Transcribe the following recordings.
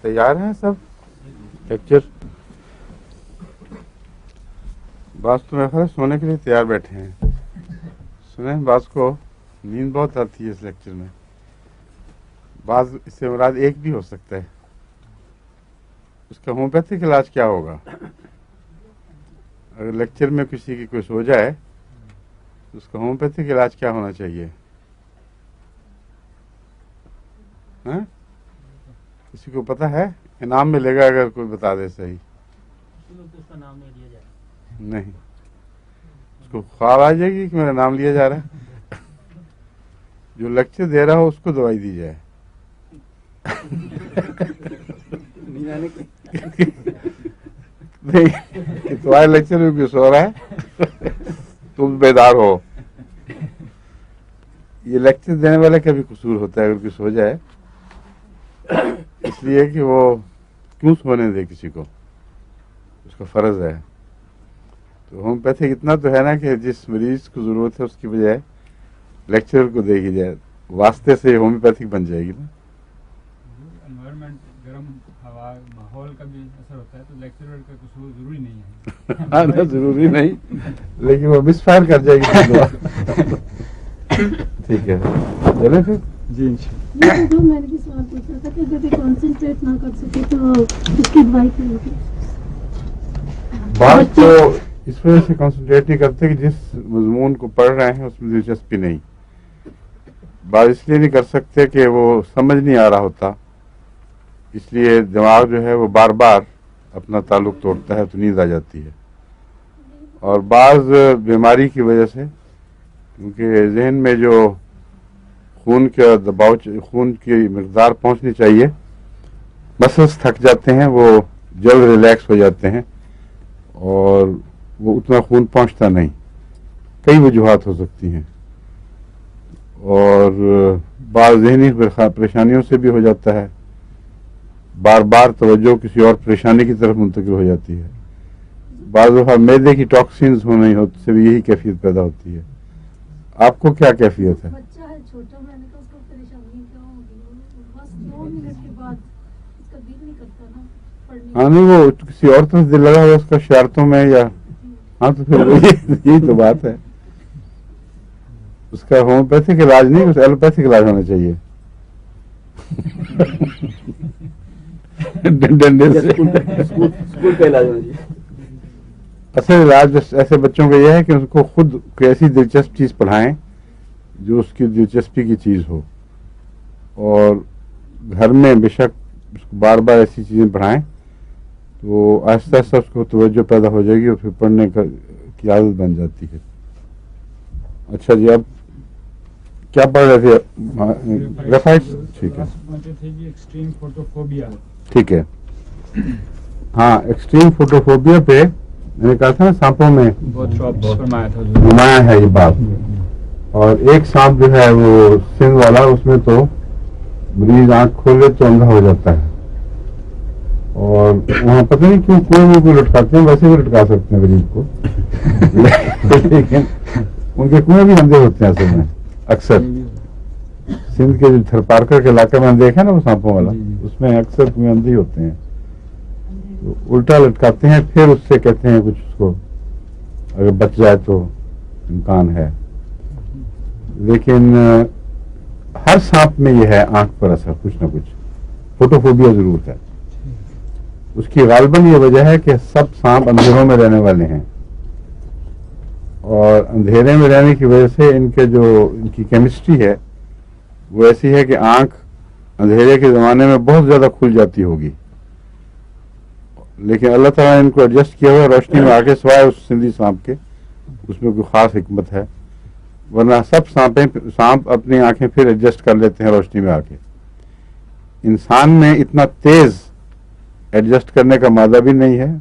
تیار ہیں سب لیکچر؟ بعض تو میرا خیال ہے سونے کے لیے تیار بیٹھے ہیں. سنیں بعض کو نیند بہت آتی ہے اس لیکچر میں. بعض اس سے مراد ایک بھی ہو سکتا ہے. اس کا ہومیوپیتھک علاج کیا ہوگا؟ اگر لیکچر میں کسی کی کوئی سو جائے تو اس کا ہومیوپیتھک علاج کیا ہونا چاہیے؟ ہاں کسی کو پتہ ہے؟ انعام ملے گا اگر کوئی بتا دے. صحیح نہیں، اس کو خواب آ جائے گی کہ میرا نام لیا جا رہا ہے. جو لیکچر دے رہا ہو اس کو دوائی دی جائے. نہیں، تمہارے لیکچر میں کوئی سو رہا ہے تم بیدار ہو. یہ لیکچر دینے والے کا بھی قصور ہوتا ہے اگر کوئی سو جائے، اس لیے کہ وہ کیوں سونے دے کسی کو، اس کا فرض ہے. تو ہومیوپیتھک اتنا تو ہے نا کہ جس مریض کو ضرورت ہے اس کی بجائے لیکچرر کو دے گی جائے. واسطے سے ہومیوپیتھک بن جائے گی نا. انوائرمنٹ گرم ہوا ماحول کا بھی اثر ہوتا ہے تو لیکچرر کا قصور ضروری نہیں ہے. ہاں ضروری نہیں، لیکن وہ مس فائر کر جائے گی. ٹھیک ہے چلے پھر. جی جو میں نے بھی سوال پوچھا تھا کہ اگر کانسنٹریٹ نہ کر سکے تو اس کی دوائی کیا ہوگی؟ بات تو اس وجہ سے کانسنٹریٹ نہیں کرتے کہ جس مضمون کو پڑھ رہے ہیں اس میں دلچسپی نہیں. بات اس لیے نہیں کر سکتے کہ وہ سمجھ نہیں آ رہا ہوتا، اس لیے دماغ جو ہے وہ بار بار اپنا تعلق توڑتا ہے تو نیند آ جاتی ہے. اور بعض بیماری کی وجہ سے کیونکہ ذہن میں جو خون کا دباؤ، خون کی مقدار پہنچنی چاہیے، مسلس تھک جاتے ہیں، وہ جلد ریلیکس ہو جاتے ہیں اور وہ اتنا خون پہنچتا نہیں. کئی وجوہات ہو سکتی ہیں اور بعض ذہنی پریشانیوں سے بھی ہو جاتا ہے. بار بار توجہ کسی اور پریشانی کی طرف منتقل ہو جاتی ہے. بعض دفعہ معدے کی ٹاکسینز ہونے سے بھی یہی کیفیت پیدا ہوتی ہے. آپ کو کیا کیفیت ہے؟ بچہ ہے چھوٹا، میں نے کہا اس کو پریشانی کیا ہوگی، بس 2 منٹ کے بعد اس کا دل نہیں کرتا نا پڑھنے. ہاں نہیں، وہ کسی اور طرف دل لگا ہوا اس کا شرارتوں میں یا ہاں تو پھر یہی تو بات ہے. اس کا ہومیوپیتھک علاج نہیں، اس ایلوپیتھک علاج ہونا چاہیے. ڈنڈے سے اسکول کا علاج ہونا چاہیے. اصل علاج ایسے بچوں کا یہ ہے کہ اس کو خود کوئی ایسی دلچسپ چیز پڑھائیں جو اس کی دلچسپی کی چیز ہو، اور گھر میں بے شک اس کو بار بار ایسی چیزیں پڑھائیں تو آہستہ آہستہ اس کو توجہ پیدا ہو جائے گی اور پھر پڑھنے کی عادت بن جاتی ہے. اچھا جی، اب کیا پڑھ رہے تھے؟ گرافائٹس. ٹھیک ہے ایکسٹریم فوٹوفوبیا. ٹھیک ہے. ہاں ایکسٹریم فوٹوفوبیا پہ میں نے کہا تھا نا سانپوں میں نمایاں ہے یہ بات. اور ایک سانپ جو ہے وہ سندھ والا، اس میں تو مریض آنکھ کھولے تو اندھا ہو جاتا ہے. اور وہاں پتہ نہیں کیوں کوئی لٹکاتے ہیں، ویسے بھی لٹکا سکتے ہیں مریض کو لیکن ان کے کنویں بھی اندھے ہوتے ہیں اصل میں. اکثر سندھ کے جو تھرپارکر کے علاقے میں دیکھا نا وہ سانپوں والا، اس میں اکثر کنویں اندھے ہوتے ہیں. الٹا لٹکاتے ہیں، پھر اس سے کہتے ہیں کچھ اس کو اگر بچ جائے تو امکان ہے. لیکن ہر سانپ میں یہ ہے آنکھ پر اثر کچھ نہ کچھ. فوٹوفوبیا ضرور ہے. اس کی غالباً یہ وجہ ہے کہ سب سانپ اندھیروں میں رہنے والے ہیں، اور اندھیرے میں رہنے کی وجہ سے ان کی کیمسٹری ہے وہ ایسی ہے کہ آنکھ اندھیرے کے زمانے میں بہت زیادہ کھل جاتی ہوگی، لیکن اللہ تعالیٰ نے ان کو ایڈجسٹ کیا ہوا روشنی میں آگے سوائے اس سندھی سانپ کے. اس میں کوئی خاص حکمت ہے، ورنہ سب سانپ اپنی آنکھیں پھر ایڈجسٹ کر لیتے ہیں روشنی میں آ کے. انسان میں اتنا تیز ایڈجسٹ کرنے کا مادہ بھی نہیں ہے،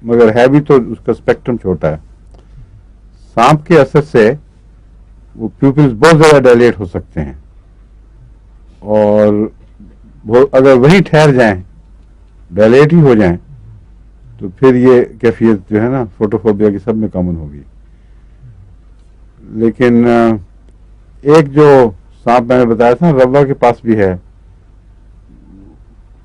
مگر ہے بھی تو اس کا اسپیکٹرم چھوٹا ہے. سانپ کے اثر سے وہ پیوپلز بہت زیادہ ڈائلیٹ ہو سکتے ہیں، اور اگر وہیں ٹھہر جائیں، ڈائلیٹ ہی ہو جائیں، تو پھر یہ کیفیت جو ہے نا فوٹوفوبیا کی سب میں کامن ہوگی. لیکن ایک جو سانپ میں نے بتایا تھا روا کے پاس بھی ہے،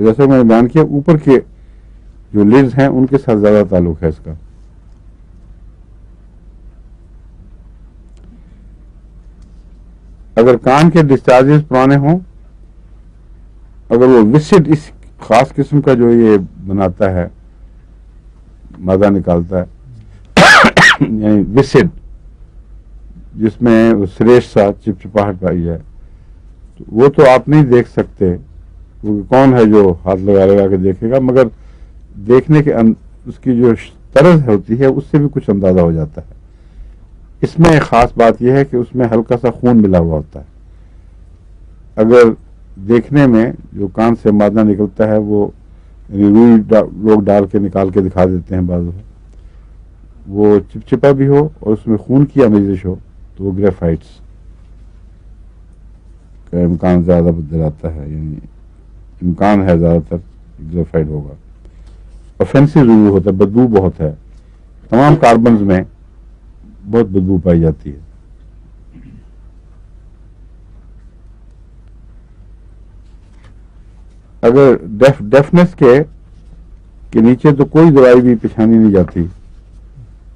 اور جیسے میں نے بیان کیا اوپر کے جو لیڈز ہیں ان کے ساتھ زیادہ تعلق ہے اس کا. اگر کان کے ڈسچارجز پرانے ہوں، اگر وہ وسڈ اس خاص قسم کا جو یہ بناتا ہے مادہ نکالتا ہے یعنی وسڈ جس میں سریش سا چپچپاہٹ پائی جائے، تو وہ تو آپ نہیں دیکھ سکتے کیونکہ کون ہے جو ہاتھ لگا لگا کے دیکھے گا، مگر دیکھنے کے اس کی جو طرز ہوتی ہے اس سے بھی کچھ اندازہ ہو جاتا ہے. اس میں ایک خاص بات یہ ہے کہ اس میں ہلکا سا خون ملا ہوا ہوتا ہے. اگر دیکھنے میں جو کان سے مادہ نکلتا ہے وہ روئی لوگ ڈال کے نکال کے دکھا دیتے ہیں بعض وہ چپچپا بھی ہو اور اس میں خون کی آمیزش ہو تو وہ گریفائٹس کا امکان زیادہ دلاتا ہے، یعنی امکان ہے زیادہ تر گریفائٹ ہوگا. اوفینسو ضرور ہوتا ہے، بدبو بہت ہے، تمام کاربنز میں بہت بدبو پائی جاتی ہے. اگر ڈیفنس کے نیچے تو کوئی دوائی بھی پچھانی نہیں جاتی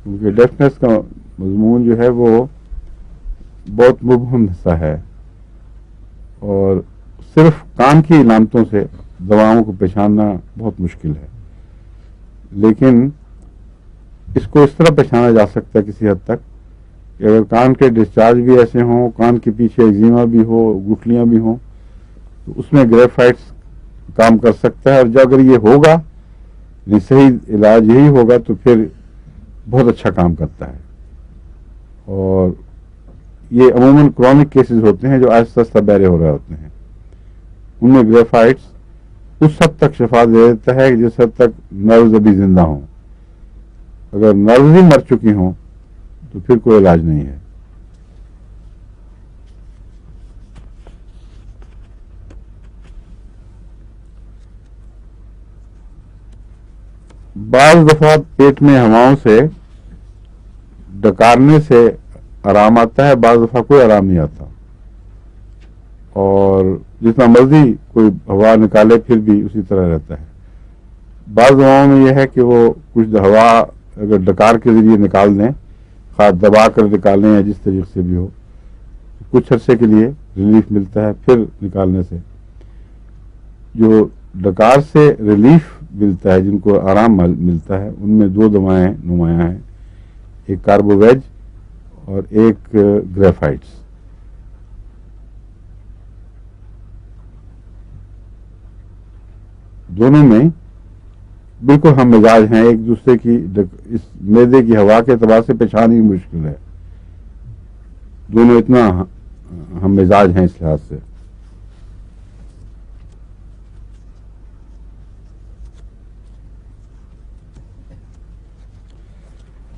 کیونکہ ڈیفنس کا مضمون جو ہے وہ بہت مبہم حصہ ہے اور صرف کان کی علامتوں سے دواؤں کو پہچاننا بہت مشکل ہے. لیکن اس کو اس طرح پہچانا جا سکتا ہے کسی حد تک کہ اگر کان کے ڈسچارج بھی ایسے ہوں، کان کے پیچھے ایگزیما بھی ہو، گٹھلیاں بھی ہوں، تو اس میں گریفائٹس کام کر سکتا ہے. اور جو اگر یہ ہوگا صحیح علاج یہی ہوگا تو پھر بہت اچھا کام کرتا ہے. اور یہ عموماً کرونک کیسز ہوتے ہیں جو آہستہ آہستہ بہرے ہو رہے ہوتے ہیں، ان میں گریفائٹس اس حد تک شفا دے دیتا ہے کہ جس حد تک نروز ابھی زندہ ہوں. اگر نروز ہی مر چکی ہوں تو پھر کوئی علاج نہیں ہے. بعض دفعہ پیٹ میں ہواؤں سے ڈکارنے سے آرام آتا ہے، بعض دفعہ کوئی آرام نہیں آتا، اور جتنا مرضی کوئی ہوا نکالے پھر بھی اسی طرح رہتا ہے. بعض دواؤں میں یہ ہے کہ وہ کچھ ہوا اگر ڈکار کے ذریعے نکال دیں، خواہ دبا کر نکالیں یا جس طریقے سے بھی ہو، کچھ عرصے کے لیے ریلیف ملتا ہے. پھر نکالنے سے جو ڈکار سے ریلیف ملتا ہے، جن کو آرام ملتا ہے، ان میں دو دوائیں نمایاں ہیں، ایک کاربوویج اور ایک گریفائٹس. دونوں میں بالکل ہم مزاج ہیں، ایک دوسرے کی اس معدے کی ہوا کے اعتبار سے پہچاننا مشکل ہے. دونوں اتنا ہم مزاج ہیں اس لحاظ سے.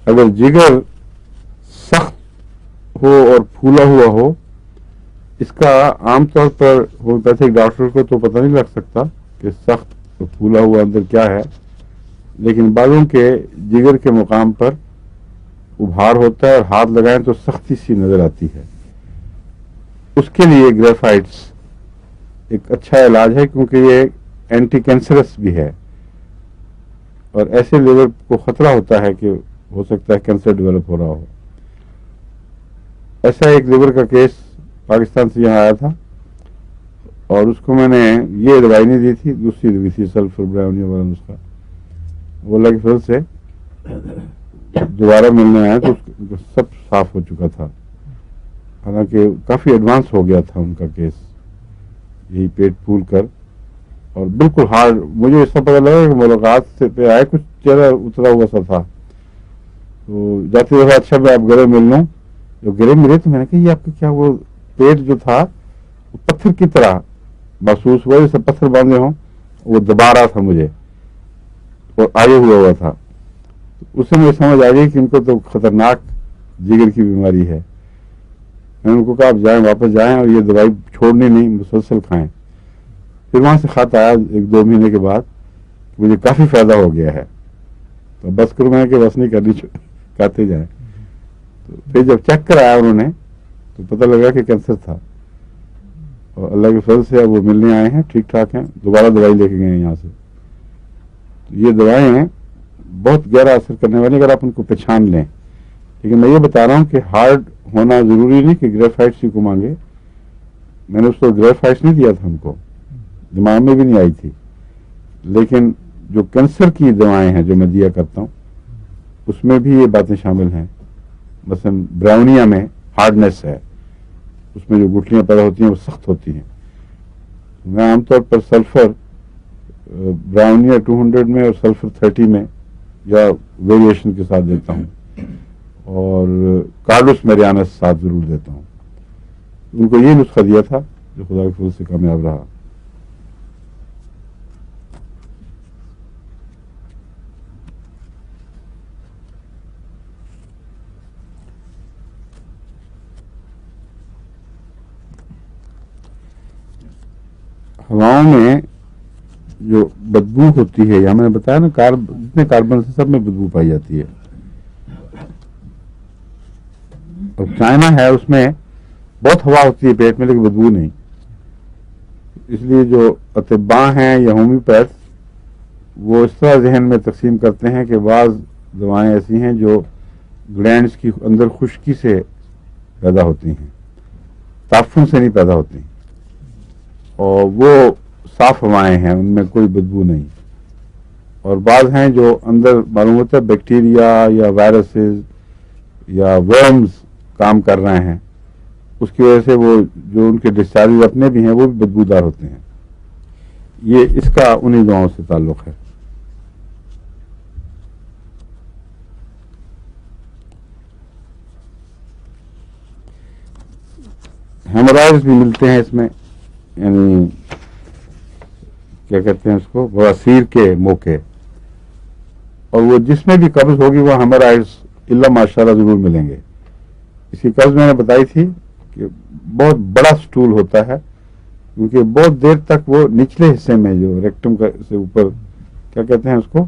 اگر جگر سخت ہو اور پھولا ہوا ہو، اس کا عام طور پر ہومیوپیتھک ڈاکٹر کو تو پتہ نہیں لگ سکتا کہ سخت اور پھولا ہوا اندر کیا ہے، لیکن بعضوں کے جگر کے مقام پر ابھار ہوتا ہے اور ہاتھ لگائیں تو سختی سی نظر آتی ہے. اس کے لیے گریفائٹس ایک اچھا علاج ہے کیونکہ یہ اینٹی کینسرس بھی ہے، اور ایسے لیور کو خطرہ ہوتا ہے کہ ہو سکتا ہے کینسر ڈیولپ ہو رہا ہو. ایسا ایک لیور کا کیس پاکستان سے یہاں آیا تھا اور اس کو میں نے یہ دوائی نہیں دی تھی، دوسری دی تھی سلفر براؤنیا والا نسخہ. وہ اللہ کے فضل سے دوبارہ ملنے آیا تو اس کا سب صاف ہو چکا تھا، حالانکہ کافی ایڈوانس ہو گیا تھا ان کا کیس، یہی پیٹ پھول کر اور بالکل ہارڈ. مجھے اس کا پتہ لگا کہ ملاقات سے پہ آئے کچھ چہرہ اترا ہوا سا تھا، تو جاتے دفعہ اچھا میں آپ گرے مل لوں. جو گرے ملے تو میں نے کہا یہ آپ کا کیا، وہ پیٹ جو تھا وہ پتھر کی طرح محسوس ہوا، جیسے پتھر باندھے ہوں، وہ دبا رہا تھا مجھے اور آگے ہوا تھا. اس سے مجھے سمجھ آ گئی کہ ان کو تو خطرناک جگر کی بیماری ہے. میں نے ان کو کہا آپ جائیں، واپس جائیں اور یہ دوائی چھوڑنی نہیں، مسلسل کھائیں. پھر وہاں سے خط آیا 1-2 مہینے کے بعد مجھے کافی فائدہ ہو گیا ہے. تو بس کروں میں کہ بس نہیں کرنی، کہتے جائیں. تو پھر جب چیک کرایا انہوں نے تو پتہ لگا کہ کینسر تھا. اور اللہ کے فضل سے اب وہ ملنے آئے ہیں، ٹھیک ٹھاک ہیں، دوبارہ دوائی لے کے گئے ہیں یہاں سے. تو یہ دوائیں بہت گہرا اثر کرنے والی اگر آپ ان کو پہچان لیں. لیکن میں یہ بتا رہا ہوں کہ ہارڈ ہونا ضروری نہیں کہ گریفائٹس ہی کو مانگے. میں نے اس کو گریفائٹس نہیں دیا تھا، ان کو دماغ میں بھی نہیں آئی تھی. لیکن جو کینسر کی دوائیں ہیں جو میں دیا کرتا ہوں اس میں بھی یہ باتیں شامل ہیں. مثلا براؤنیا میں ہارڈنیس ہے، اس میں جو گٹھلیاں پیدا ہوتی ہیں وہ سخت ہوتی ہیں. میں عام طور پر سلفر براؤنیا 200 میں اور سلفر 30 میں یا ویریشن کے ساتھ دیتا ہوں، اور کارڈوس میریانس ساتھ ضرور دیتا ہوں. ان کو یہ نسخہ دیا تھا جو خدا کے فضل سے کامیاب رہا. ہواؤں میں جو بدبو ہوتی ہے، یا میں نے بتایا نا جتنے کاربن سے سب میں بدبو پائی جاتی ہے. اور چائنا ہے اس میں بہت ہوا ہوتی ہے پیٹ میں لیکن بدبو نہیں. اس لیے جو اطباء ہیں یا ہومیوپیتھ وہ اس طرح ذہن میں تقسیم کرتے ہیں کہ بعض دوائیں ایسی ہیں جو گلینڈز کی اندر خشکی سے پیدا ہوتی ہیں، تعفن سے نہیں پیدا ہوتی، اور وہ صاف ہوائیں ہیں، ان میں کوئی بدبو نہیں. اور بعض ہیں جو اندر معلوم ہوتا ہے بیکٹیریا یا وائرسز یا ورمز کام کر رہے ہیں، اس کی وجہ سے وہ جو ان کے ڈسچارج اپنے بھی ہیں وہ بھی بدبودار ہوتے ہیں. یہ اس کا انہی دواؤں سے تعلق ہے. ہیمورائڈز بھی ملتے ہیں اس میں، یعنی کیا کہتے ہیں اس کو، بواسیر کے موقع. اور وہ جس میں بھی قبض ہوگی وہ ہیمورائڈز الا ماشاءاللہ ضرور ملیں گے. اس کی قبض میں نے بتائی تھی کہ بہت بڑا سٹول ہوتا ہے، کیونکہ بہت دیر تک وہ نچلے حصے میں جو ریکٹم کا سے اوپر کیا کہتے ہیں اس کو،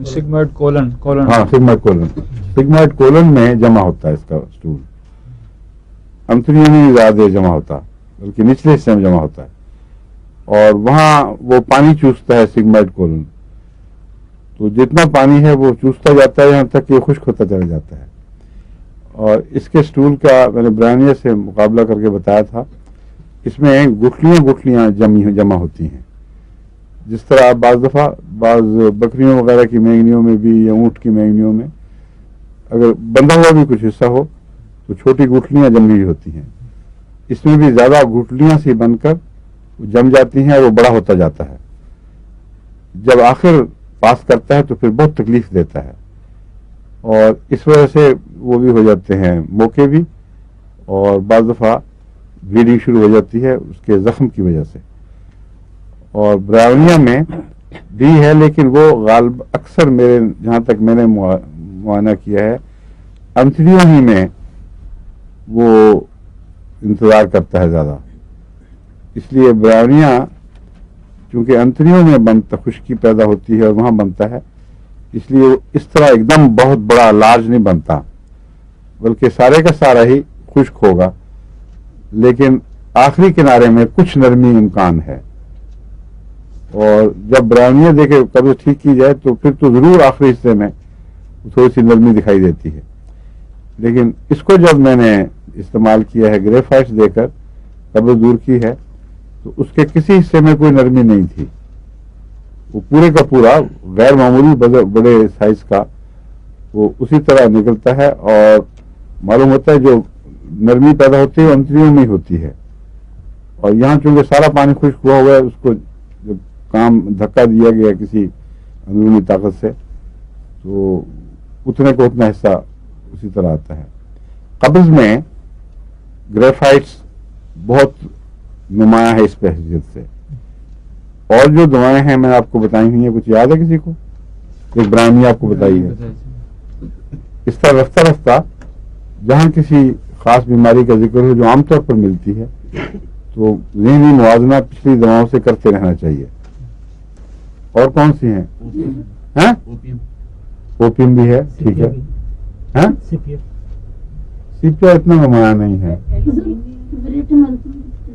سگموئڈ کولن. ہاں سگموئڈ کولن میں جمع ہوتا ہے اس کا سٹول. انتڑیوں میں زیادہ جمع ہوتا بلکہ نچلے حصے میں جمع ہوتا ہے، اور وہاں وہ پانی چوستا ہے سگموئڈ کولن. تو جتنا پانی ہے وہ چوستا جاتا ہے یہاں تک کہ خشک ہوتا چلا جاتا ہے. اور اس کے سٹول کا میں نے برانیہ سے مقابلہ کر کے بتایا تھا، اس میں گٹھلیاں جمع ہوتی ہیں. جس طرح آپ بعض دفعہ بعض بکریوں وغیرہ کی مینگنیوں میں بھی یا اونٹ کی مینگنیوں میں اگر بندھا ہوا بھی کچھ حصہ ہو تو چھوٹی گٹھلیاں جمی ہوئی ہوتی ہیں. اس میں بھی زیادہ گٹھلیاں سی بن کر جم جاتی ہیں اور وہ بڑا ہوتا جاتا ہے. جب آخر پاس کرتا ہے تو پھر بہت تکلیف دیتا ہے، اور اس وجہ سے وہ بھی ہو جاتے ہیں موقع بھی، اور بعض دفعہ بلیڈنگ شروع ہو جاتی ہے اس کے زخم کی وجہ سے. اور براؤنیا میں بھی ہے لیکن وہ غالب اکثر میرے جہاں تک میں نے معائنہ کیا ہے انتڑیوں ہی میں وہ انتظار کرتا ہے زیادہ. اس لیے براؤنیا چونکہ انتڑیوں میں بنتا، خشکی پیدا ہوتی ہے اور وہاں بنتا ہے، اس لیے اس طرح ایک دم بہت بڑا لارج نہیں بنتا، بلکہ سارے کا سارا ہی خشک ہوگا، لیکن آخری کنارے میں کچھ نرمی امکان ہے. اور جب براؤنیا دے کے قبض ٹھیک کی جائے تو پھر تو ضرور آخری حصے میں تھوڑی سی نرمی دکھائی دیتی ہے. لیکن اس کو جب میں نے استعمال کیا ہے گریفائٹس دے کر قبض دور کی ہے تو اس کے کسی حصے میں کوئی نرمی نہیں تھی. وہ پورے کا پورا غیر معمولی بڑے سائز کا وہ اسی طرح نکلتا ہے، اور معلوم ہوتا ہے جو نرمی پیدا ہوتی ہے وہ انتڑیوں میں ہی ہوتی ہے. اور یہاں چونکہ سارا پانی خشک ہوا ہوا ہے، اس کو جب کام دھکا دیا گیا کسی اندرونی طاقت سے تو اتنے کو اتنا حصہ اسی طرح آتا ہے. قبض میں گریفائٹس بہت نمایاں ہے اس پہ حیثیت سے. اور جو دوائیں ہیں میں نے آپ کو بتائی ہوئی ہیں، کچھ یاد ہے کسی کو؟ ایک براؤنیا آپ کو بتائی ہے. اس طرح رفتہ رفتہ جہاں کسی خاص بیماری کا ذکر ہو جو عام طور پر ملتی ہے تو ذہنی موازنہ پچھلی دواؤں سے کرتے رہنا چاہیے. اور کون سی ہیں؟ اوپیم بھی ہے، ٹھیک ہے. سی پی آر اتنا نمایاں نہیں ہے.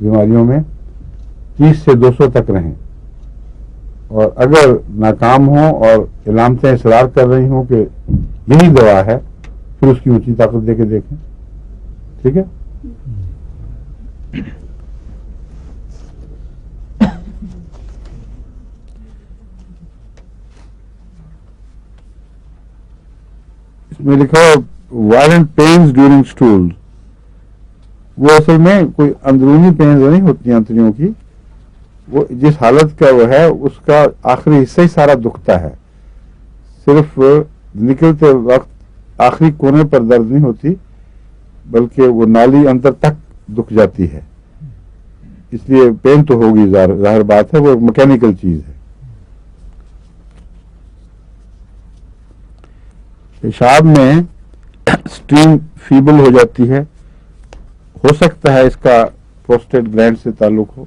بیماریوں میں 30 سے 200 تک رہیں، اور اگر ناکام ہوں اور علامتیں اصرار کر رہی ہوں کہ یہی دوا ہے، پھر اس کی اونچی طاقت دے کے دیکھیں. ٹھیک ہے؟ اس میں لکھا وائلنٹ پینز ڈیورنگ اسٹول. وہ اصل میں کوئی اندرونی پینز نہیں ہوتی ہیں انتڑیوں کی، وہ جس حالت کا وہ ہے اس کا آخری حصہ ہی سارا دکھتا ہے. صرف نکلتے وقت آخری کونے پر درد نہیں ہوتی، بلکہ وہ نالی اندر تک دکھ جاتی ہے. اس لیے پین تو ہوگی، ظاہر بات ہے، وہ ایک میکینیکل چیز ہے. پیشاب میں اسٹریم فیبل ہو جاتی ہے. ہو سکتا ہے اس کا پروسٹیٹ گلینڈ سے تعلق ہو،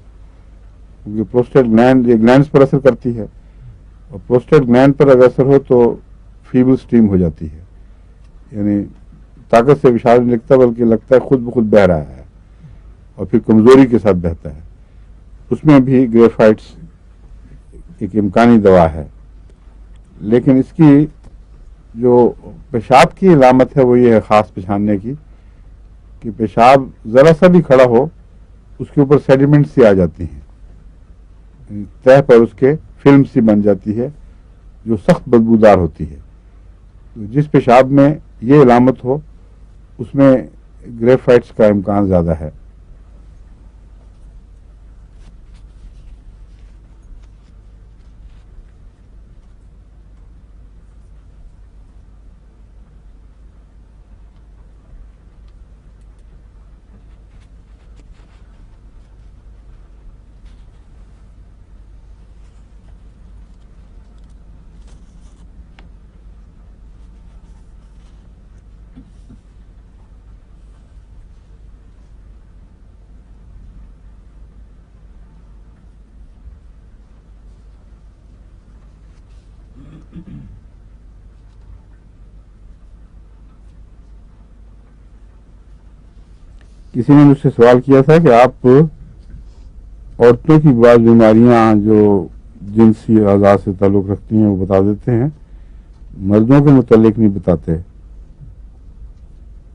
کیونکہ پروسٹیٹ گلینڈ یہ گلینڈز پر اثر کرتی ہے، اور پروسٹیٹ گلینڈ پر اگر اثر ہو تو فیبل اسٹریم ہو جاتی ہے، یعنی طاقت سے پیشاب نہیں لگتا بلکہ لگتا ہے خود بخود بہہ رہا ہے، اور پھر کمزوری کے ساتھ بہتا ہے. اس میں بھی گریفائٹس ایک امکانی دوا ہے. لیکن اس کی جو پیشاب کی علامت ہے وہ یہ ہے خاص پہچاننے کی کہ پیشاب ذرا سا بھی کھڑا ہو اس کے اوپر سیڈیمنٹ سی آ جاتی ہیں، تہ پر اس کے فلم سی بن جاتی ہے جو سخت بدبودار ہوتی ہے. جس پیشاب میں یہ علامت ہو اس میں گریفائٹس کا امکان زیادہ ہے. کسی نے مجھ سے سوال کیا تھا کہ آپ عورتوں کی بعض بیماریاں جو جنسی اعضاء سے تعلق رکھتی ہیں وہ بتا دیتے ہیں، مردوں کے متعلق نہیں بتاتے.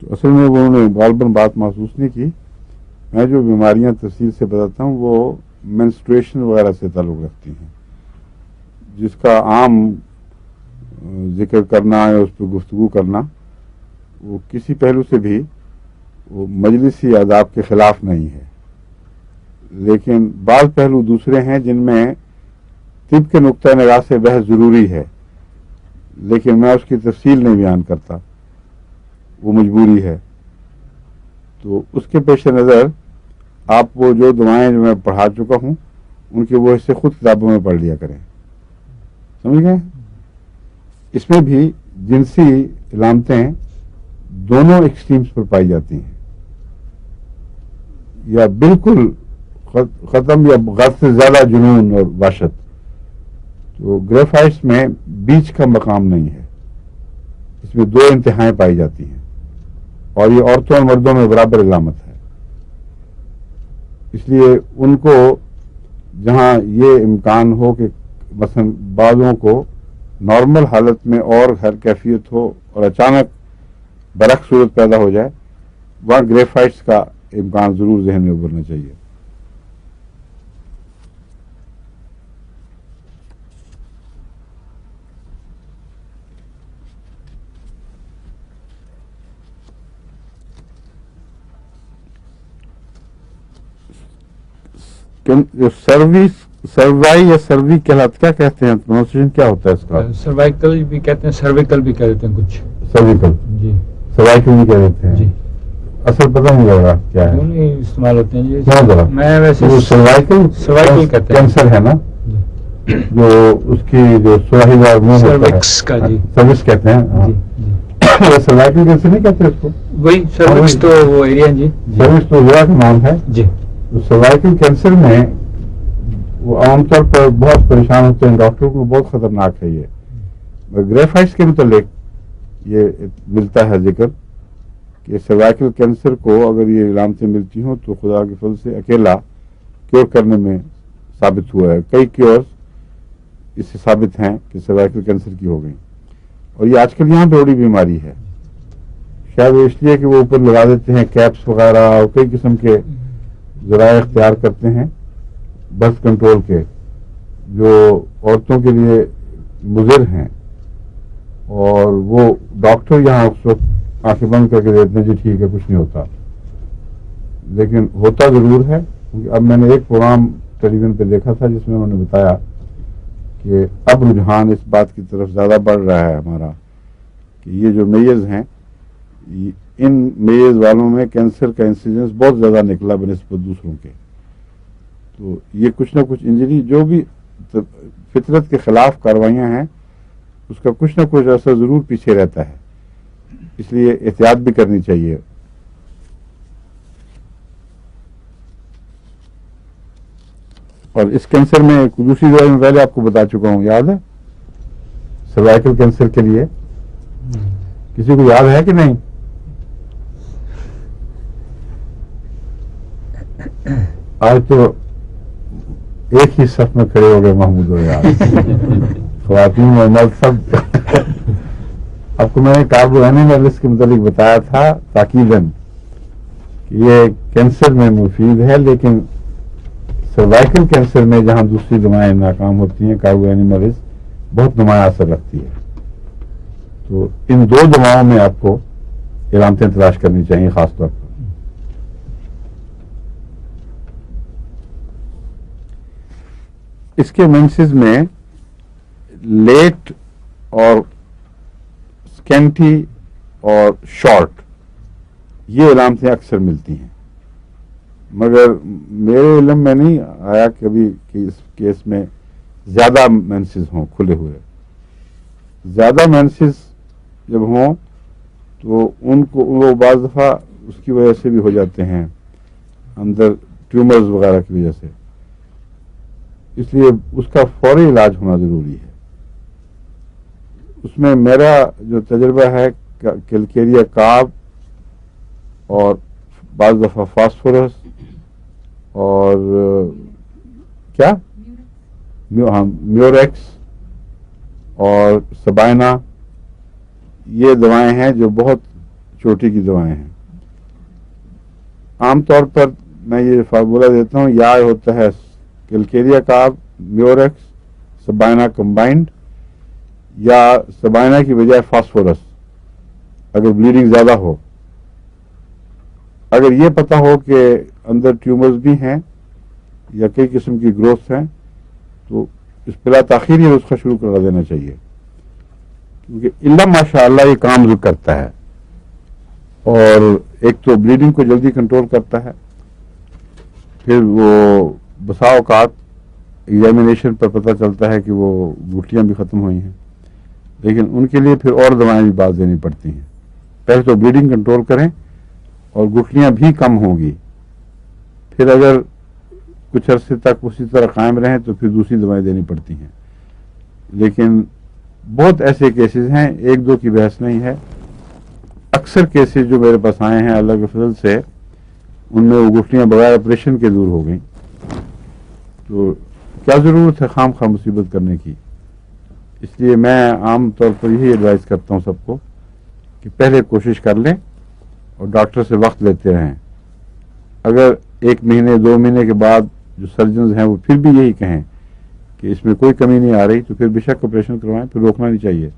تو اصل میں وہ انہوں نے غالباً بات محسوس نہیں کی. میں جو بیماریاں تفصیل سے بتاتا ہوں وہ مینسٹریشن وغیرہ سے تعلق رکھتی ہیں، جس کا عام ذکر کرنا یا اس پہ گفتگو کرنا وہ کسی پہلو سے بھی وہ مجلسی آداب کے خلاف نہیں ہے. لیکن بعض پہلو دوسرے ہیں جن میں طب کے نقطۂ نگاہ سے بحث ضروری ہے، لیکن میں اس کی تفصیل نہیں بیان کرتا، وہ مجبوری ہے. تو اس کے پیش نظر آپ وہ جو دعائیں جو میں پڑھا چکا ہوں ان کے وہ حصے خود کتابوں میں پڑھ لیا کریں. سمجھ گئے؟ اس میں بھی جنسی علامتیں دونوں ایکسٹریمز پر پائی جاتی ہیں، یا بالکل ختم یا غرض سے زیادہ جنون اور وحشت. تو گریفائٹس میں بیچ کا مقام نہیں ہے، اس میں دو انتہائیں پائی جاتی ہیں، اور یہ عورتوں اور مردوں میں برابر علامت ہے. اس لیے ان کو جہاں یہ امکان ہو کہ مثلا بعضوں کو نارمل حالت میں اور ہر کیفیت ہو اور اچانک برعکس صورت پیدا ہو جائے، وہاں گریفائٹس کا امکان ضرور ذہن میں ابھرنا چاہیے. سروائی یا سروی کیا کہتے ہیں؟ پروننسیشن کیا ہوتا ہے اس کا؟ سروائکل بھی کہتے ہیں، سرویکل بھی کہہ دیتے ہیں کچھ. سرویکل، جی سروائکل بھی کہہ دیتے ہیں. جی اصل پتہ نہیں لگ رہا کیا ہے، کیوں نہیں استعمال ہوتے ہیں جی. کیا ذرا میں ویسے سروائکل کہتے ہیں. کینسر ہے نا، جو اس کی جو سواہی دار منہ ہوتا ہے، سروکس کا جی، سروکس کہتے ہیں. جی جی سروائکل کینسر نہیں کہتے اس کو؟ وہی سروکس تو وہ ایریا جی. سروکس تو جگہ کا نام ہے. جی سروائکل کینسر میں وہ عام طور پر بہت پریشان ہوتے ہیں، ڈاکٹروں کو بہت خطرناک ہے. یہ گریفائٹس کے متعلق یہ ملتا ہے ذکر کہ سروائکل کینسر کو اگر یہ علامتیں ملتی ہوں تو خدا کے فضل سے اکیلا کیور کرنے میں ثابت ہوا ہے. کئی کیورز اس سے ثابت ہیں کہ سروائکل کینسر کی ہو گئی. اور یہ آج کل یہاں پہ بڑی بیماری ہے. شاید وہ اس لیے کہ وہ اوپر لگا دیتے ہیں کیپس وغیرہ اور کئی قسم کے ذرائع اختیار کرتے ہیں برتھ کنٹرول کے جو عورتوں کے لیے مضر ہیں, اور وہ ڈاکٹر یہاں اس وقت آنکھیں بند کر کے دیتے ہیں جی ٹھیک ہے کچھ نہیں ہوتا, لیکن ہوتا ضرور ہے. کیونکہ اب میں نے ایک پروگرام ٹیلی ویژن پہ دیکھا تھا جس میں انہوں نے بتایا کہ اب رجحان اس بات کی طرف زیادہ بڑھ رہا ہے ہمارا کہ یہ جو میز ہیں ان میز والوں میں کینسر کا انسیڈنس بہت زیادہ نکلا بنسبت دوسروں کے. تو یہ کچھ نہ کچھ انجری جو بھی فطرت کے خلاف کاروائیاں ہیں اس کا کچھ نہ کچھ اثر ضرور پیچھے رہتا ہے, اس لیے احتیاط بھی کرنی چاہیے. اور اس کینسر میں دوسری دوائی میں پہلے آپ کو بتا چکا ہوں, یاد ہے سروائکل کینسر کے لیے کسی کو یاد ہے کہ نہیں؟ آج تو ایک ہی صف میں کھڑے ہو گئے محمود اور یار, خواتین اور مرد سب. آپ کو میں نے کاربو اینیملس کے متعلق بتایا تھا تاکیداً کہ یہ کینسر میں مفید ہے, لیکن سروائکل کینسر میں جہاں دوسری دوائیں ناکام ہوتی ہیں کاربو اینیملس بہت نمایاں اثر رکھتی ہے. تو ان دو دواؤں میں آپ کو علامتیں تلاش کرنی چاہیے خاص طور پر. اس کے مینسز میں لیٹ اور سکینٹی اور شارٹ یہ علامتیں اکثر ملتی ہیں, مگر میرے علم میں نہیں آیا کبھی کہ اس کیس میں زیادہ مینسز ہوں کھلے ہوئے. زیادہ مینسز جب ہوں تو ان کو وہ بعض دفعہ اس کی وجہ سے بھی ہو جاتے ہیں اندر ٹیومرز وغیرہ کی وجہ سے, اس لیے اس کا فوری علاج ہونا ضروری ہے. اس میں میرا جو تجربہ ہے کیلکیریا کارب اور بعض دفعہ فاسفورس اور کیا میوریکس اور سبائنا, یہ دوائیں ہیں جو بہت چوٹی کی دوائیں ہیں. عام طور پر میں یہ فارمولہ دیتا ہوں, یا ہوتا ہے کیلکیریا کارب, میوریکس, سبائنا کمبائنڈ, یا سبائنا کی بجائے فاسفورس اگر بلیڈنگ زیادہ ہو. اگر یہ پتہ ہو کہ اندر ٹیومرز بھی ہیں یا کئی قسم کی گروتھ ہیں تو اس بلا تاخیر یہ نسخہ شروع کرا دینا چاہیے, کیونکہ اللہ ماشاء اللہ یہ کام ضرور کرتا ہے. اور ایک تو بلیڈنگ کو جلدی کنٹرول کرتا ہے, پھر وہ بسا اوقات ایگزامینیشن پر پتہ چلتا ہے کہ وہ گٹھلیاں بھی ختم ہوئی ہیں, لیکن ان کے لیے پھر اور دوائیں بھی بعض دینی پڑتی ہیں. پہلے تو بلیڈنگ کنٹرول کریں اور گٹھلیاں بھی کم ہوں گی, پھر اگر کچھ عرصے تک اسی طرح قائم رہیں تو پھر دوسری دوائیں دینی پڑتی ہیں. لیکن بہت ایسے کیسز ہیں, ایک دو کی بحث نہیں ہے, اکثر کیسز جو میرے پاس آئے ہیں اللہ کے فضل سے ان میں وہ گٹھلیاں بغیر آپریشن کے دور ہو گئیں. تو کیا ضرورت ہے خام خواہ مصیبت کرنے کی. اس لیے میں عام طور پر یہی ایڈوائز کرتا ہوں سب کو کہ پہلے کوشش کر لیں اور ڈاکٹر سے وقت لیتے رہیں. اگر 1 مہینے 2 مہینے کے بعد جو سرجنز ہیں وہ پھر بھی یہی کہیں کہ اس میں کوئی کمی نہیں آ رہی تو پھر بے شک آپریشن کروائیں, پھر روکنا نہیں چاہیے.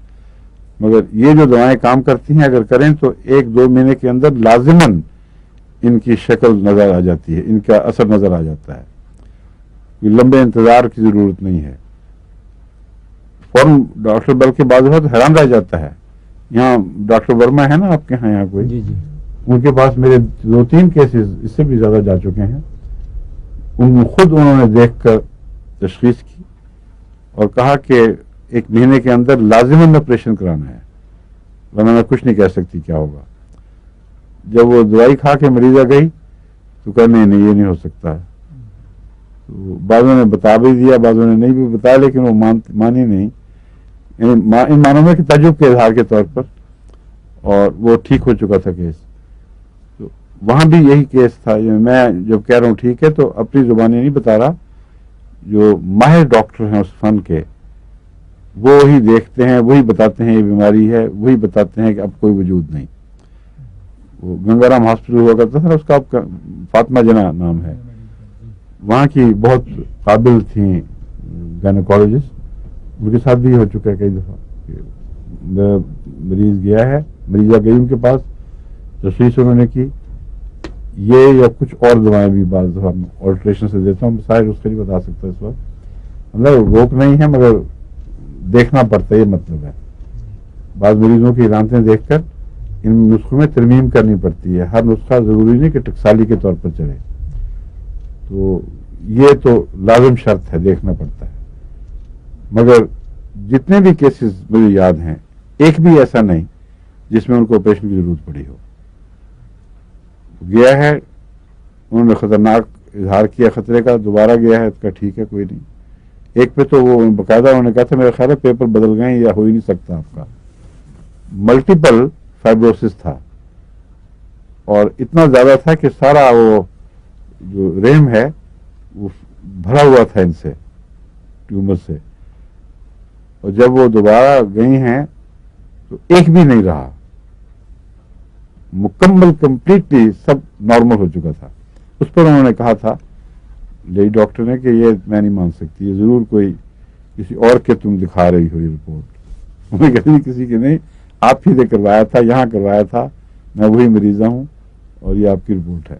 مگر یہ جو دوائیں کام کرتی ہیں اگر کریں تو 1-2 مہینے کے اندر لازماً ان کی شکل نظر آ جاتی ہے, ان کا اثر نظر آ جاتا ہے. لمبے انتظار کی ضرورت نہیں ہے. فوراً ڈاکٹر بلکہ بعض وقت حیران رہ جاتا ہے. یہاں ڈاکٹر ورما ہے نا آپ کے یہاں کوئی, جی جی, ان کے پاس میرے 2-3 کیسز اس سے بھی زیادہ جا چکے ہیں. خود انہوں نے دیکھ کر تشخیص کی اور کہا کہ 1 مہینے کے اندر لازماً آپریشن کرانا ہے, ورنہ میں کچھ نہیں کہہ سکتی کیا ہوگا. جب وہ دوائی کھا کے مریضہ گئی تو کہا نہیں یہ نہیں ہو سکتا. تو بعضوں نے بتا بھی دیا, بعضوں نے نہیں بھی بتایا, لیکن وہ مانی نہیں, یعنی ان معنوں میں کہ تعجب کے اظہار کے طور پر, اور وہ ٹھیک ہو چکا تھا کیس. وہاں بھی یہی کیس تھا. میں جب کہہ رہا ہوں ٹھیک ہے تو اپنی زبانی نہیں بتا رہا, جو ماہر ڈاکٹر ہیں اس فن کے وہ وہی دیکھتے ہیں, وہی بتاتے ہیں یہ بیماری ہے, وہی بتاتے ہیں کہ اب کوئی وجود نہیں. وہ گنگارام ہاسپٹل ہوا کرتا تھا, اس کا اب فاطمہ جناح نام ہے, وہاں کی بہت قابل تھیں گائنیکالوجسٹ, ان کے ساتھ بھی ہو چکا ہے کئی دفعہ. مریض گیا ہے, مریضہ گئی ان کے پاس, تشخیص انہوں نے کی, یہ یا کچھ اور دوائیں بھی بعض دفعہ آلٹریشن سے دیتا ہوں, سائز اس کے لیے بتا سکتا ہے اس وقت, مطلب روک نہیں ہے مگر دیکھنا پڑتا ہے, یہ مطلب ہے. بعض مریضوں کی علامتیں دیکھ کر ان نسخوں میں ترمیم کرنی پڑتی ہے, ہر نسخہ ضروری نہیں کہ ٹکسالی کے طور پر چلے. تو یہ تو لازم شرط ہے, دیکھنا پڑتا ہے. مگر جتنے بھی کیسز مجھے یاد ہیں ایک بھی ایسا نہیں جس میں ان کو آپریشن کی ضرورت پڑی ہو. گیا ہے, انہوں نے خطرناک اظہار کیا خطرے کا, دوبارہ گیا ہے, اس کا ٹھیک ہے کوئی نہیں. ایک پہ تو وہ باقاعدہ انہوں نے کہا تھا میرا خیال ہے پیپر بدل گئے یا ہو ہی نہیں سکتا آپ کا. ملٹیپل فائبروسس تھا اور اتنا زیادہ تھا کہ سارا وہ جو ریم ہے وہ بھرا ہوا تھا ان سے, ٹیومر سے. اور جب وہ دوبارہ گئی ہیں تو ایک بھی نہیں رہا, مکمل کمپلیٹلی سب نارمل ہو چکا تھا. اس پر انہوں نے کہا تھا لیڈی ڈاکٹر نے کہ یہ میں نہیں مان سکتی, یہ ضرور کوئی کسی اور کے تم دکھا رہی ہو یہ رپورٹ. انہوں نے کہا کسی کی نہیں, آپ ہی نے کروایا تھا, یہاں کروایا تھا, میں وہی مریضہ ہوں اور یہ آپ کی رپورٹ ہے.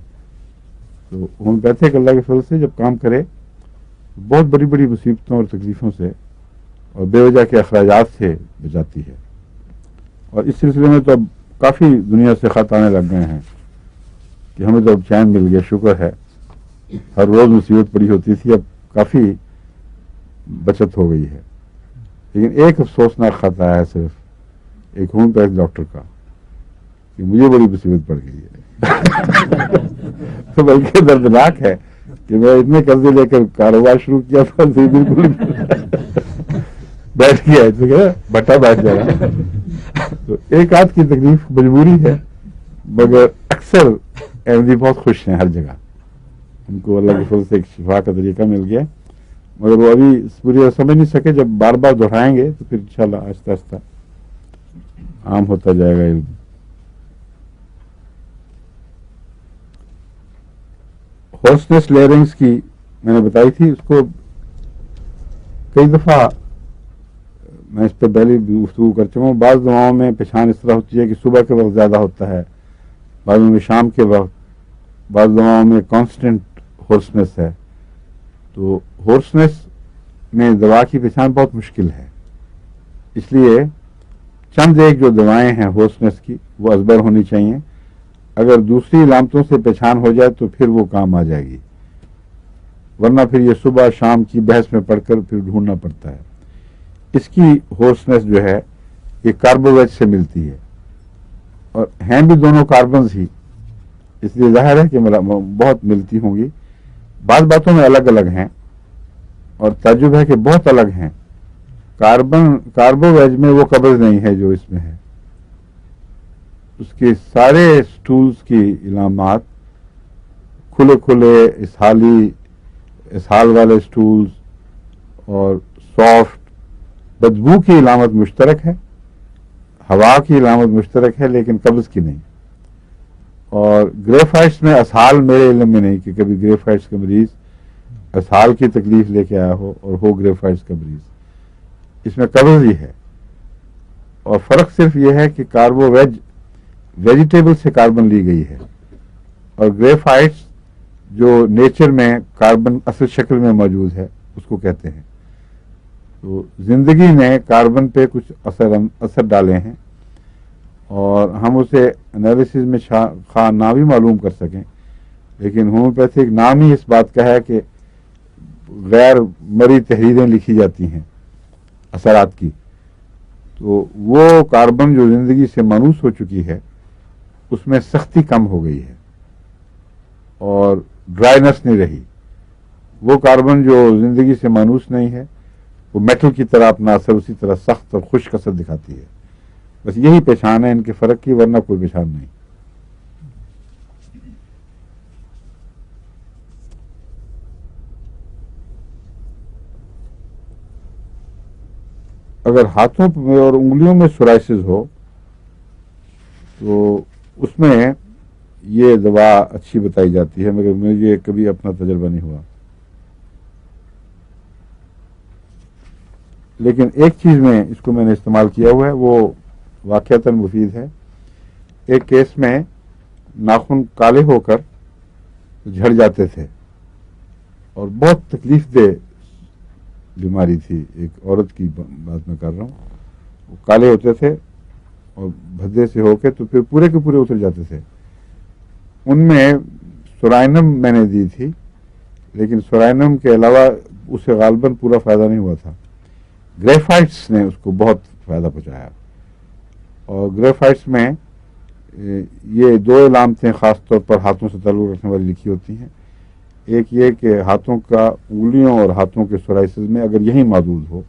تو ہومیوپیتھک اللہ کے فضل سے جب کام کرے بہت بڑی بڑی مصیبتوں اور تکلیفوں سے اور بے وجہ کے اخراجات سے بچاتی ہے. اور اس سلسلے میں تو اب کافی دنیا سے خط آنے لگ گئے ہیں کہ ہمیں تو اب چین مل گیا, شکر ہے. ہر روز مصیبت پڑی ہوتی تھی, اب کافی بچت ہو گئی ہے. لیکن ایک افسوسناک خط آیا ہے صرف ایک ہومیوپیتھ ڈاکٹر کا کہ مجھے بڑی مصیبت پڑ گئی ہے. تو بلکہ دردناک ہے کہ میں اتنے قرضے لے کر کاروبار شروع کیا تھا, بالکل بیٹھ گیا, بٹا بیٹھ جا رہا. تو ایک آدھ کی تکلیف مجبوری ہے, مگر اکثر احمدی بہت خوش ہیں ہر جگہ, ان کو اللہ کے فضل سے ایک شفا کا طریقہ مل گیا. مگر وہ ابھی پوری سمجھ نہیں سکے, جب بار بار دہرائیں گے تو پھر انشاءاللہ آہستہ آہستہ عام ہوتا جائے گا علم. ہارسنس لیئرنگز کی میں نے بتائی تھی, اس کو کئی دفعہ میں اس پہ پہلے بھی گفتگو کر چکا ہوں. بعض دواؤں میں پہچان اس طرح ہوتی ہے کہ صبح کے وقت زیادہ ہوتا ہے, بعض میں شام کے وقت, بعض دواؤں میں کانسٹنٹ ہارسنس ہے. تو ہارسنس میں دوا کی پہچان بہت مشکل ہے, اس لیے چند ایک جو دوائیں ہیں ہارسنس کی وہ ازبر ہونی چاہیے. اگر دوسری علامتوں سے پہچان ہو جائے تو پھر وہ کام آ جائے گی, ورنہ پھر یہ صبح شام کی بحث میں پڑھ کر پھر ڈھونڈنا پڑتا ہے. اس کی ہارسنس جو ہے یہ کاربوویج سے ملتی ہے, اور ہیں بھی دونوں کاربنز ہی, اس لیے ظاہر ہے کہ بہت ملتی ہوں گی. بعض باتوں میں الگ الگ ہیں اور تعجب ہے کہ بہت الگ ہیں. کاربوویج میں وہ قبض نہیں ہے جو اس میں ہے. اس کے سارے سٹولز کی علامات کھلے کھلے اسہال والے سٹولز اور سافٹ, بدبو کی علامت مشترک ہے, ہوا کی علامت مشترک ہے, لیکن قبض کی نہیں. اور گریفائٹس میں اسہال میرے علم میں نہیں کہ کبھی گریفائٹس کا مریض اسہال کی تکلیف لے کے آیا ہو اور ہو گریفائٹس کا مریض. اس میں قبض ہی ہے, اور فرق صرف یہ ہے کہ کاربوویج ویجیٹیبل سے کاربن لی گئی ہے, اور گریفائٹس جو نیچر میں کاربن اصل شکل میں موجود ہے اس کو کہتے ہیں. تو زندگی نے کاربن پہ کچھ اثر ڈالے ہیں, اور ہم اسے انالیسز میں خواہ نہ بھی معلوم کر سکیں, لیکن ہومیوپیتھک نام ہی اس بات کا ہے کہ غیر مری تحریریں لکھی جاتی ہیں اثرات کی. تو وہ کاربن جو زندگی سے مانوس ہو چکی ہے اس میں سختی کم ہو گئی ہے اور ڈرائینس نہیں رہی. وہ کاربن جو زندگی سے مانوس نہیں ہے وہ میٹل کی طرح اپنا اثر اسی طرح سخت اور خشک اثر دکھاتی ہے. بس یہی پہچان ہے ان کے فرق کی, ورنہ کوئی پہچان نہیں. اگر ہاتھوں میں اور انگلیوں میں سورائسس ہو تو اس میں یہ دوا اچھی بتائی جاتی ہے، مگر مجھے کبھی اپنا تجربہ نہیں ہوا. لیکن ایک چیز میں اس کو میں نے استعمال کیا ہوا ہے، وہ واقعتاً مفید ہے. ایک کیس میں ناخن کالے ہو کر جھڑ جاتے تھے اور بہت تکلیف دہ بیماری تھی. ایک عورت کی بات میں کر رہا ہوں. وہ کالے ہوتے تھے اور بھدے سے ہو کے تو پھر پورے کے پورے اتر جاتے تھے. ان میں سورائنم میں نے دی تھی، لیکن سورائنم کے علاوہ اسے غالباً پورا فائدہ نہیں ہوا تھا. گریفائٹس نے اس کو بہت فائدہ پہنچایا. اور گریفائٹس میں یہ 2 علامتیں خاص طور پر ہاتھوں سے تعلق رکھنے والی لکھی ہوتی ہیں. ایک یہ کہ ہاتھوں کا، انگلیوں اور ہاتھوں کے سورائسس میں اگر یہی محدود ہو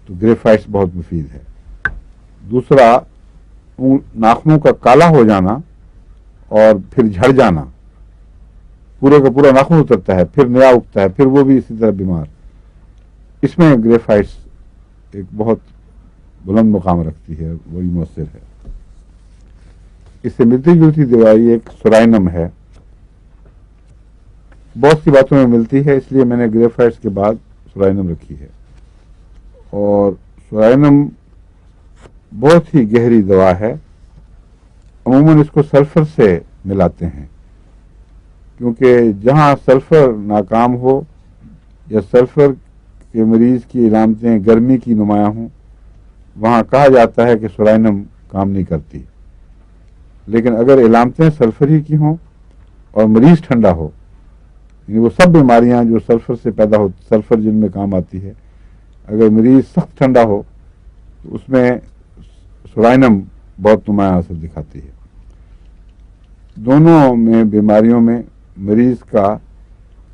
تو گریفائٹس بہت مفید ہے. دوسرا، ناخنوں کا کالا ہو جانا اور پھر جھڑ جانا، پورے کا پورا ناخن اترتا ہے پھر نیا اگتا ہے، پھر وہ بھی اسی طرح بیمار، اس میں گریفائٹس ایک بہت بلند مقام رکھتی ہے، بڑی مؤثر ہے. اس سے ملتی جلتی دوائی ایک سورائنم ہے، بہت سی باتوں میں ملتی ہے، اس لیے میں نے گریفائٹس کے بعد سورائنم رکھی ہے. اور سورائنم بہت ہی گہری دوا ہے. عموماً اس کو سلفر سے ملاتے ہیں، کیونکہ جہاں سلفر ناکام ہو یا سلفر کے مریض کی علامتیں گرمی کی نمایاں ہوں، وہاں کہا جاتا ہے کہ سورائنم کام نہیں کرتی. لیکن اگر علامتیں سلفر ہی کی ہوں اور مریض ٹھنڈا ہو، یعنی وہ سب بیماریاں جو سلفر سے پیدا ہو، سلفر جن میں کام آتی ہے، اگر مریض سخت ٹھنڈا ہو تو اس میں سورائنم بہت نمایاں اثر دکھاتی ہے. دونوں میں بیماریوں میں مریض کا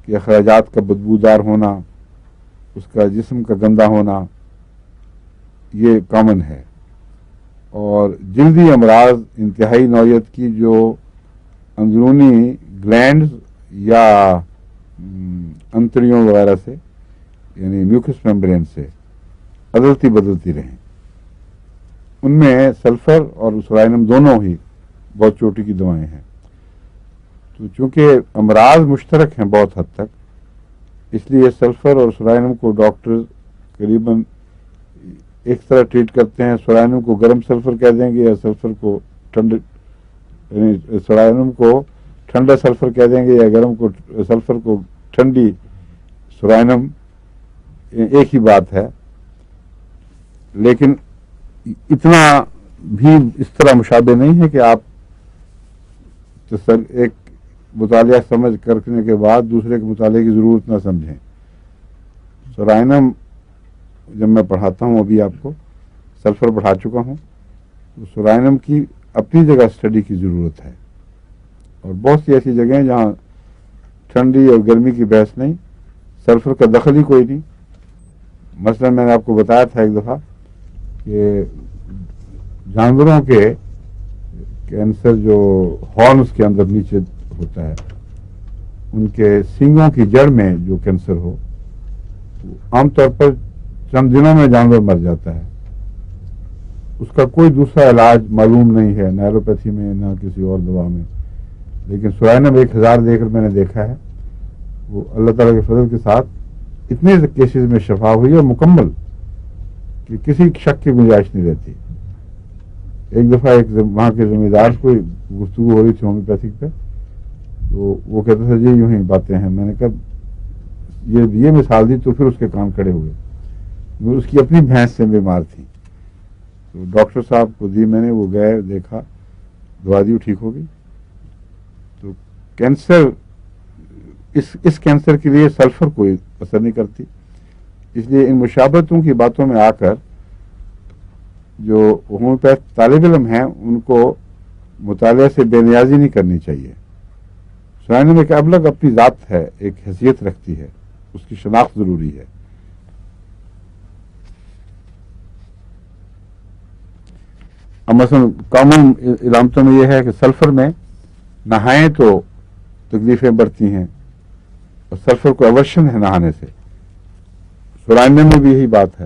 کہ اخراجات کا بدبودار ہونا، اس کا جسم کا گندا ہونا، یہ کامن ہے. اور جلدی امراض انتہائی نوعیت کی جو اندرونی گلینڈز یا انتڑیوں وغیرہ سے، یعنی میوکس میمبرین سے عدلتی بدلتی رہیں، ان میں سلفر اور سورائنم دونوں ہی بہت چوٹی کی دوائیں ہیں. تو چونکہ امراض مشترک ہیں بہت حد تک، اس لیے سلفر اور سورائنم کو ڈاکٹر قریباً ایک طرح ٹریٹ کرتے ہیں. سورائنم کو گرم سلفر کہہ دیں گے یا سلفر کو ٹھنڈے، یعنی سورائنم کو ٹھنڈا سلفر کہہ دیں گے یا گرم کو سلفر کو ٹھنڈی سورائنم، ایک ہی بات ہے. لیکن اتنا بھی اس طرح مشابہ نہیں ہے کہ آپ ایک مطالعہ سمجھ کرنے کے بعد دوسرے کے مطالعے کی ضرورت نہ سمجھیں. سورائنم جب میں پڑھاتا ہوں، ابھی آپ کو سلفر پڑھا چکا ہوں، تو سورائنم کی اپنی جگہ اسٹڈی کی ضرورت ہے. اور بہت سی ایسی جگہیں جہاں ٹھنڈی اور گرمی کی بحث نہیں، سلفر کا دخل ہی کوئی نہیں. مثلا میں نے آپ کو بتایا تھا ایک دفعہ کہ جانوروں کے کینسر جو ہارنز کے اندر نیچے ہوتا ہے، ان کے سینگوں کی جڑ میں جو کینسر ہو، عام طور پر چند دنوں میں جانور مر جاتا ہے. اس کا کوئی دوسرا علاج معلوم نہیں ہے، نہ ایلوپیتھی میں نہ کسی اور دوا میں. لیکن سورائنم 1000 دے کر میں نے دیکھا ہے، وہ اللہ تعالیٰ کے فضل کے ساتھ اتنے کیسز میں شفا ہوئی اور مکمل کہ کسی شک کی گنجائش نہیں رہتی. ایک دفعہ ایک وہاں کے زمیندار کو گفتگو ہو رہی تھی ہومیوپیتھک پہ، تو وہ کہتا تھا جی یوں ہی باتیں ہیں. میں نے کہا یہ مثال دی تو پھر اس کے کان کھڑے ہوئے. اس کی اپنی بھینس سے بیمار تھی، تو ڈاکٹر صاحب کو دی میں نے، وہ گئے دیکھا، دوا دی، ٹھیک ہو گئی. تو کینسر، اس کینسر کے لیے سلفر کوئی اثر نہیں کرتی. اس لیے ان مشابہتوں کی باتوں میں آ کر جو ہومیوپیتھ طالب علم ہیں ان کو مطالعہ سے بے نیازی نہیں کرنی چاہیے. سورائنم ایک ابلغ اپنی ذات ہے، ایک حیثیت رکھتی ہے، اس کی شناخت ضروری ہے. اب مثلا کامن علامتوں میں یہ ہے کہ سلفر میں نہائیں تو تکلیفیں بڑھتی ہیں اور سلفر کو ایورشن ہے نہانے سے. سورائنم میں بھی یہی بات ہے.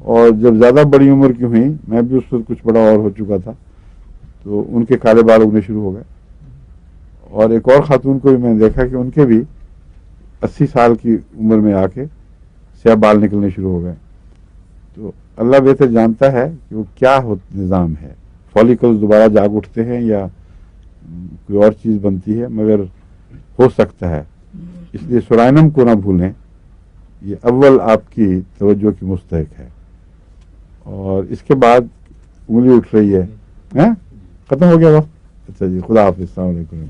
اور جب زیادہ بڑی عمر کی ہوئیں، میں بھی اس وقت کچھ بڑا اور ہو چکا تھا، تو ان کے کالے بال اگنے شروع ہو گئے. اور ایک اور خاتون کو بھی میں نے دیکھا کہ ان کے بھی 80 سال کی عمر میں آ کے سیاہ بال نکلنے شروع ہو گئے. تو اللہ بہتر جانتا ہے کہ وہ کیا نظام ہے، فالیکلز دوبارہ جاگ اٹھتے ہیں یا کوئی اور چیز بنتی ہے، مگر ہو سکتا ہے. اس لیے سرائنم کو نہ بھولیں، یہ اول آپ کی توجہ کی مستحق ہے. اور اس کے بعد انگلی اٹھ رہی ہے. ختم ہو گیا وقت؟ اچھا جی، خدا حافظ، السلام علیکم.